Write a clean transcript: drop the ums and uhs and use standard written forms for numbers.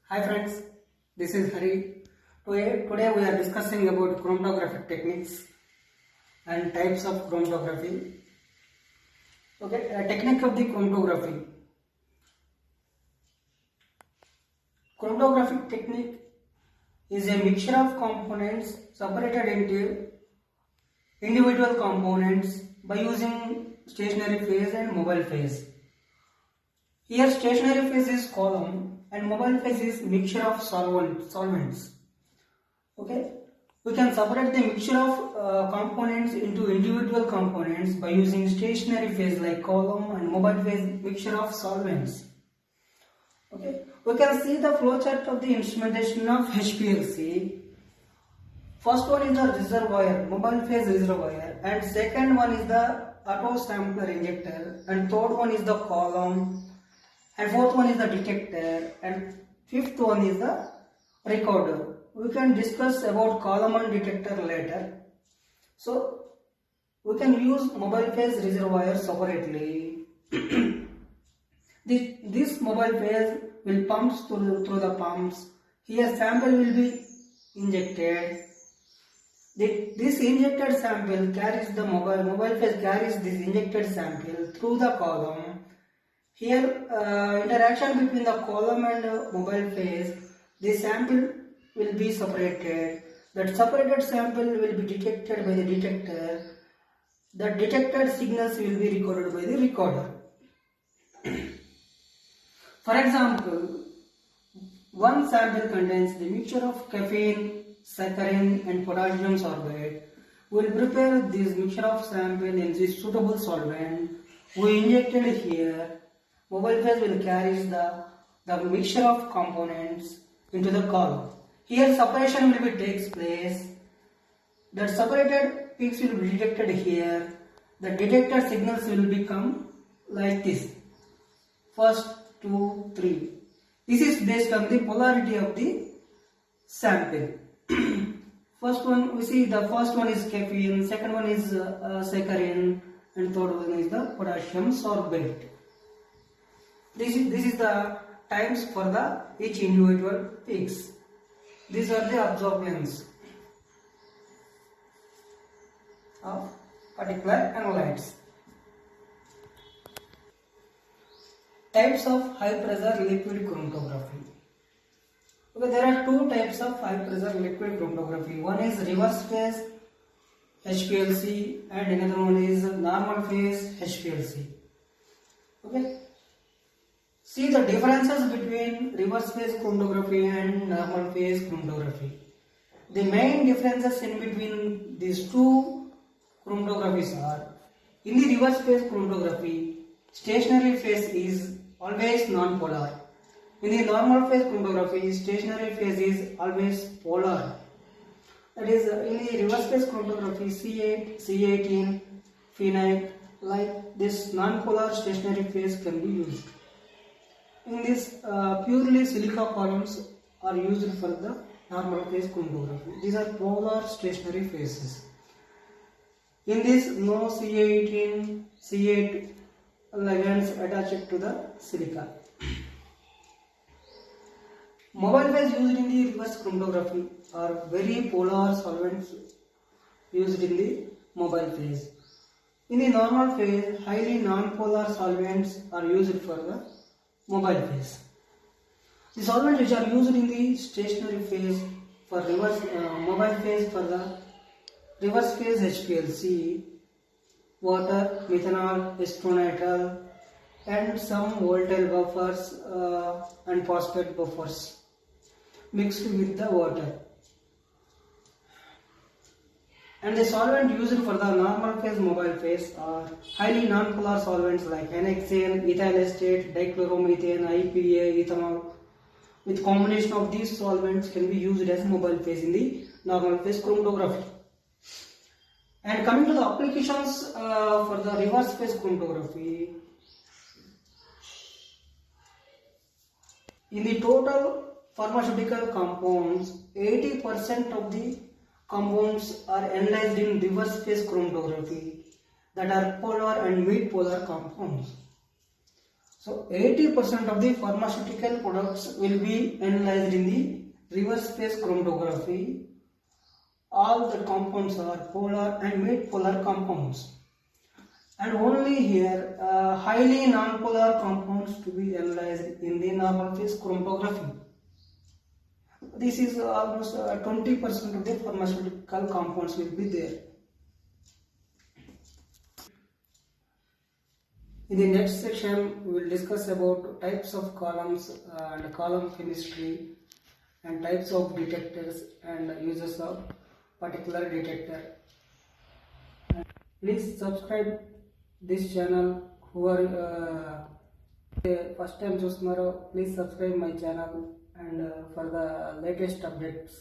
Hi friends, this is Hari. Today we are discussing about chromatographic techniques and types of chromatography. Okay, a technique of the chromatography. Chromatographic technique is a mixture of components separated into individual components by using stationary phase and mobile phase. Here stationary phase is column and mobile phase is mixture of solvents. Okay, we can separate the mixture of components into individual components by using stationary phase like column and mobile phase mixture of solvents. Okay, we can see the flow chart of the instrumentation of HPLC. First one is the reservoir, mobile phase reservoir, and second one is the auto sampler injector, and third one is the column, and fourth one is the detector, and fifth one is the recorder. We can discuss about column and detector later. So we can use mobile phase reservoir separately. This mobile phase will pumps through the pumps. Here sample will be injected. This injected sample carries the mobile phase carries this injected sample through the column. Here interaction between the column and mobile phase, the sample will be separated. That separated sample will be detected by the detector. The detected signals will be recorded by the recorder. For example, one sample contains the mixture of caffeine, saccharin and potassium sorbate. We will prepare this mixture of sample in this suitable solvent. We injected here. Mobile phase will carry the mixture of components into the column. Here separation will be takes place. The separated peaks will be detected here. The detected signals will become like this. First, 2, 3. This is based on the polarity of the sample. First one, we see the first one is caffeine, second one is saccharin, and third one is the potassium sorbate. This is the times for the each individual peaks. These are the absorptions of particular analytes. Types of high pressure liquid chromatography. Okay, there are two types of high pressure liquid chromatography. One is reverse phase HPLC and another one is normal phase HPLC. Okay. See the differences between reverse phase chromatography and normal phase chromatography. The main differences in between these two chromatographies are: in the reverse phase chromatography, stationary phase is always non-polar. In the normal phase chromatography, stationary phase is always polar. That is, in the reverse phase chromatography, C8, C18, phenite, like this non-polar stationary phase can be used. In this, purely silica columns are used for the normal phase chromatography. These are polar stationary phases. In this, no C18, C8 ligands attached to the silica. Mobile phase used in the reverse chromatography are very polar solvents used in the mobile phase. In the normal phase, highly non-polar solvents are used for the mobile phase. The solvents which are used in the stationary phase for reverse mobile phase for the reverse phase HPLC, water, methanol, acetonitrile, and some volatile buffers and phosphate buffers mixed with the water. And the solvent used for the normal phase mobile phase are highly non-polar solvents like hexane, ethyl acetate, dichloromethane, IPA, ethanol. With combination of these solvents can be used as mobile phase in the normal phase chromatography. And coming to the applications for the reverse phase chromatography, in the total pharmaceutical compounds, 80% of the compounds are analyzed in reverse phase chromatography, that are polar and mid-polar compounds. So 80% of the pharmaceutical products will be analyzed in the reverse phase chromatography. All the compounds are polar and mid-polar compounds, and only here highly non-polar compounds to be analyzed in the normal phase chromatography. This is almost 20% of the pharmaceutical compounds will be there. In the next section, we will discuss about types of columns and column chemistry and types of detectors and uses of particular detector. Please subscribe this channel. Who are first time చూస్తున్నారు, please subscribe my channel and for the latest updates.